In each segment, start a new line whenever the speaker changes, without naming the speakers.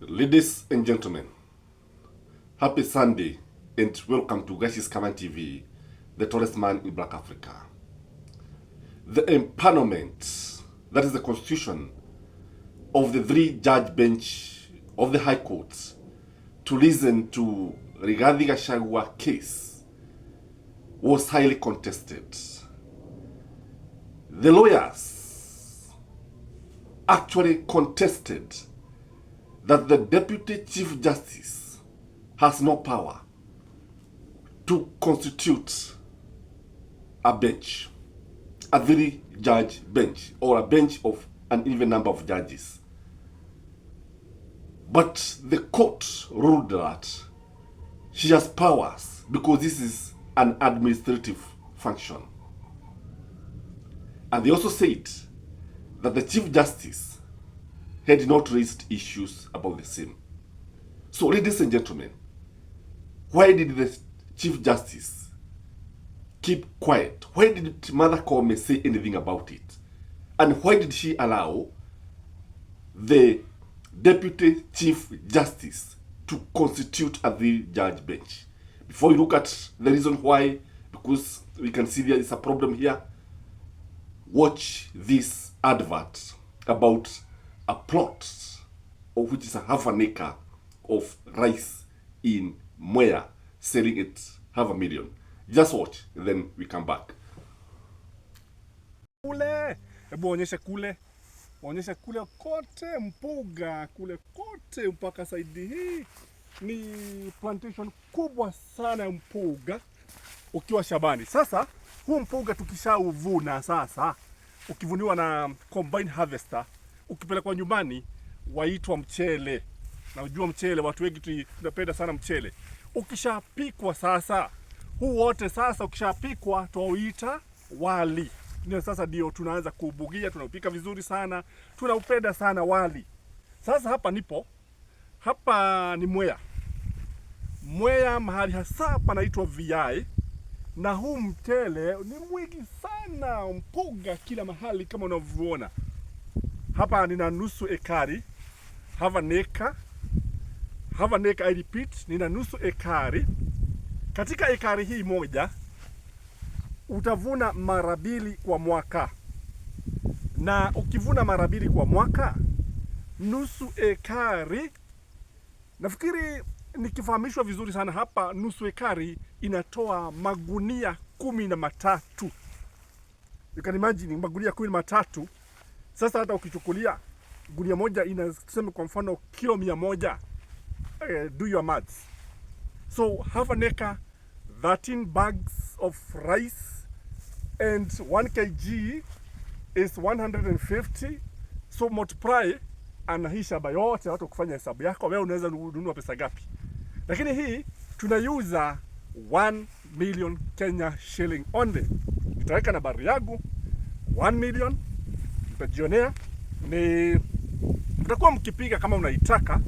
Ladies and gentlemen, happy Sunday and welcome to Gashi's Kaman TV, the tallest man in Black Africa. The empanelment, that is the constitution of the three-judge bench of the High Court to listen to Rigathi Gachagua case was highly contested. The lawyers actually contested that the Deputy Chief Justice has no power to constitute a bench, a three-judge bench, or a bench of an even number of judges. But the court ruled that she has powers because this is an administrative function. And they also said that the Chief Justice had not raised issues about the same. So, ladies and gentlemen, why did the Chief Justice keep quiet? Why did Mother Koome say anything about it? And why did she allow the Deputy Chief Justice to constitute a three-judge bench? Before you look at the reason why, because we can see there is a problem here, watch this advert about a plot of which is a half an acre of rice in Mwea, selling it $500,000. Just watch, then we come back.
Kule, hebu onyesha kule kote mpuga, kule kote mpaka saidi hii ni plantation kubwa sana ya mpuga ukiwa shambani. Sasa huu mpuga tukishauvuna sasa, ukivuniwa na combine harvester, ukipelekwa nyumbani waitwa mchele. Na unajua mchele, watu wengi tunapenda sana mchele. Ukishapikwa sasa, huu wote sasa ukishapikwa tuauita wali. Ndio sasa ndio tunaanza kubugia, tunaupika vizuri sana, tunaupenda sana wali. Sasa hapa ni Mwea mahali hasa panaitwa VI, na huu mchele ni mwingi sana, mpuga kila mahali kama unavyoona. Hapa nina nusu ekari, have an acre, I repeat, nina nusu ekari. Katika ekari hii moja, utavuna mara 2 kwa mwaka. Na ukivuna mara 2 kwa mwaka, nusu ekari, nafikiri nikifahamishwa vizuri sana hapa, nusu ekari inatoa magunia 13. You can imagine, magunia 13. Sasa hata ukichukulia gunia moja inasema kwa mfano kilo 100, do your maths. So half an acre, 13 bags of rice, and 1 kg is 150. So multiply, na hii shamba yote watu kufanya hesabu yako, wewe unaweza kununua pesa gapi. Lakini hii tunaiuza 1 million Kenya shilling only. Nitaweka nambari yangu 1 million. Mtajionea, ni mtakuwa mkipiga kama unaitaka.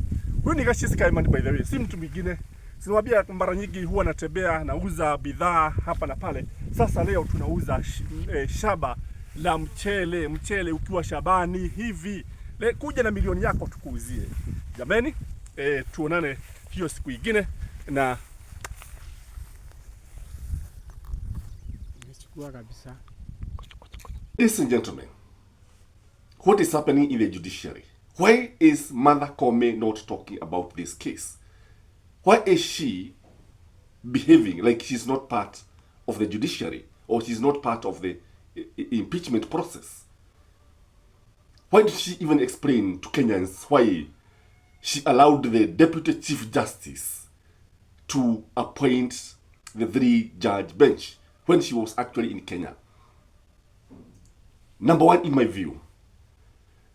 Huyu ni Gashi's Kaman, by the way, si mtu mwingine. Sinawambia mara nyingi huwa natembea nauza bidhaa hapa na pale. Sasa leo tunauza shamba la mchele ukiwa shabani hivi. Kuja na milioni yako tukuuzie. Jameni, tuonane hiyo siku nyingine na
nichukua kabisa.
Ladies and gentlemen, what is happening in the judiciary? Why is Mother Koome not talking about this case? Why is she behaving like she's not part of the judiciary, or she's not part of the impeachment process? Why did she even explain to Kenyans why she allowed the Deputy Chief Justice to appoint the three-judge bench when she was actually in Kenya? Number one, in my view,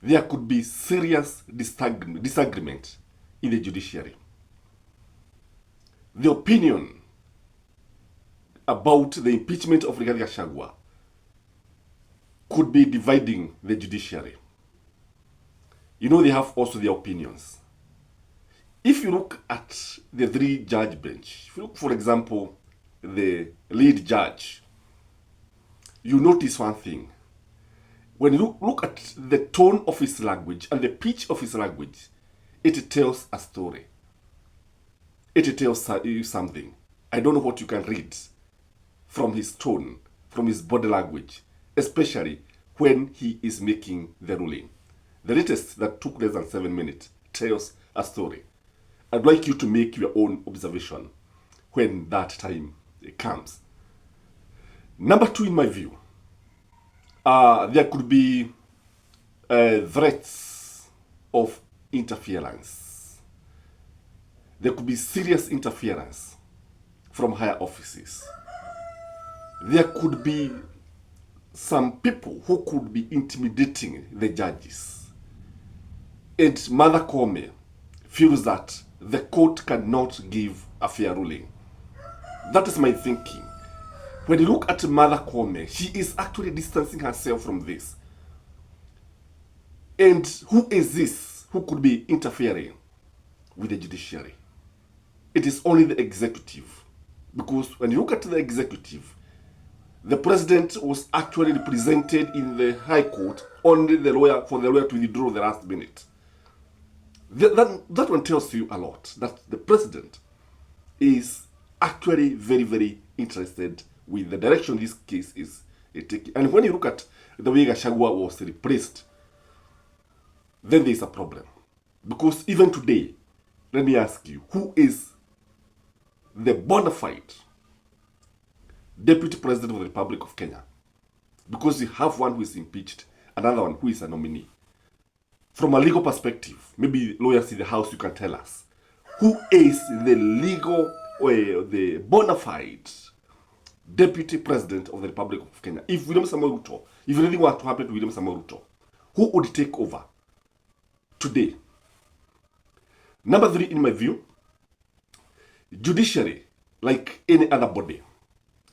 there could be serious disagreement in the judiciary. The opinion about the impeachment of Rigathi Gachagua could be dividing the judiciary. You know, they have also their opinions. If you look at the three-judge bench, if you look, for example, the lead judge, you notice one thing. When you look at the tone of his language and the pitch of his language, it tells a story. It tells you something. I don't know what you can read from his tone, from his body language, especially when he is making the ruling. The latest that took less than 7 minutes tells a story. I'd like you to make your own observation when that time comes. Number two, in my view, there could be threats of interference. There could be serious interference from higher offices. There could be some people who could be intimidating the judges. And Mother Koome feels that the court cannot give a fair ruling. That is my thinking. When you look at Mother Koome, she is actually distancing herself from this. And who is this who could be interfering with the judiciary? It is only the executive. Because when you look at the executive, the president was actually represented in the High Court, only for the lawyer to withdraw the last minute. That one tells you a lot, that the president is actually very, very interested with the direction this case is taking. And when you look at the way Gachagua was replaced, then there is a problem. Because even today, let me ask you, who is the bona fide Deputy President of the Republic of Kenya? Because you have one who is impeached, another one who is a nominee. From a legal perspective, maybe lawyers in the House, you can tell us, who is the legal or the bona fide Deputy President of the Republic of Kenya? If William Samoei Ruto, if anything were to happen to William Samoei Ruto, who would take over today? Number three, in my view, judiciary, like any other body,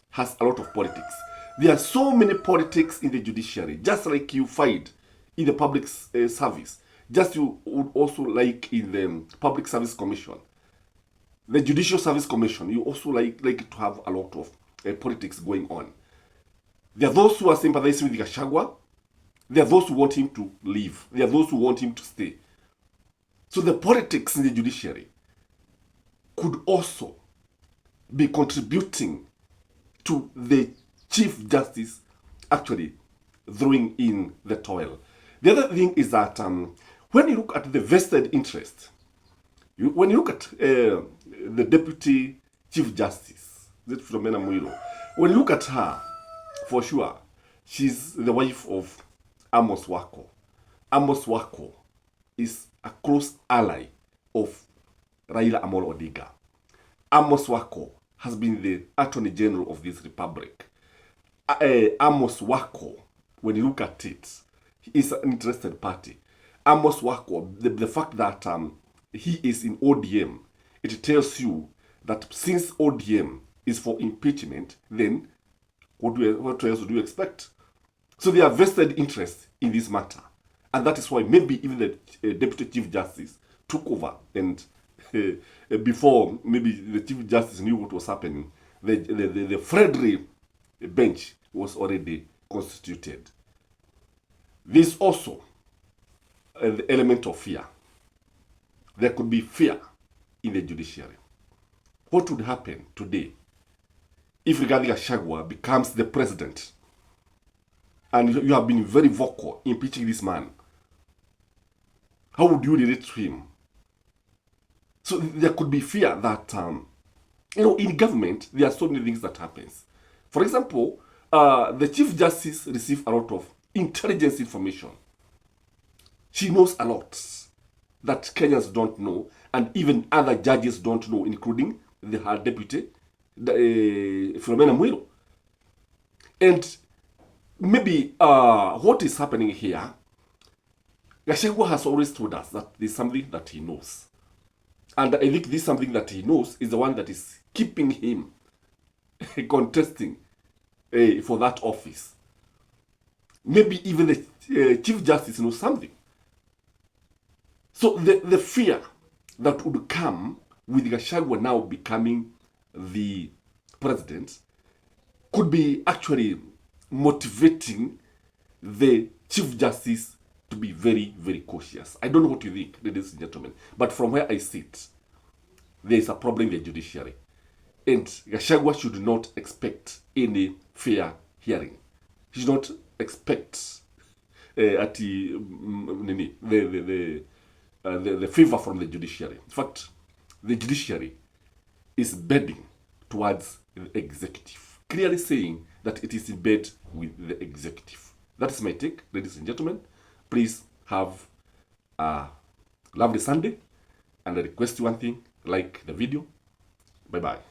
has a lot of politics. There are so many politics in the judiciary, just like you find in the public service, just you would also like in the Public Service Commission, the Judicial Service Commission. You also like to have a lot of politics going on. There are those who are sympathizing with Gachagua. There are those who want him to leave. There are those who want him to stay. So the politics in the judiciary could also be contributing to the Chief Justice actually throwing in the towel. The other thing is that when you look at the vested interest, when you look at the Deputy Chief Justice, Philomena Mwilu, when you look at her, for sure, she's the wife of Amos Wako. Amos Wako is a close ally of Raila Amolo Odinga. Amos Wako has been the Attorney General of this republic. Amos Wako, when you look at it, he is an interested party. Amos Wako, the fact that he is in ODM, it tells you that since ODM is for impeachment, then what else do you expect? So they are vested interest in this matter. And that is why maybe even the Deputy Chief Justice took over, and before maybe the Chief Justice knew what was happening, the Frederick bench was already constituted. There's also the element of fear. There could be fear in the judiciary. What would happen today if Rigathi Gachagua becomes the president and you have been very vocal impeaching this man? How would you relate to him? So there could be fear that, in government, there are so many things that happens. For example, the Chief Justice received a lot of intelligence information. She knows a lot that Kenyans don't know, and even other judges don't know, including her deputy, Philomena Mwilu. And maybe what is happening here, Gachagua has always told us that there's something that he knows. And I think this something that he knows is the one that is keeping him contesting for that office. Maybe even the Chief Justice knows something. So the fear that would come with Gachagua now becoming the president could be actually motivating the Chief Justice to be very, very cautious. I don't know what you think, ladies and gentlemen, but from where I sit, there is a problem in the judiciary. And Gachagua should not expect any fair hearing. He should not expect the favor from the judiciary. In fact, the judiciary is bending towards the executive, clearly saying that it is in bed with the executive. That is my take, ladies and gentlemen. Please have a lovely Sunday, and I request you one thing: like the video. Bye bye.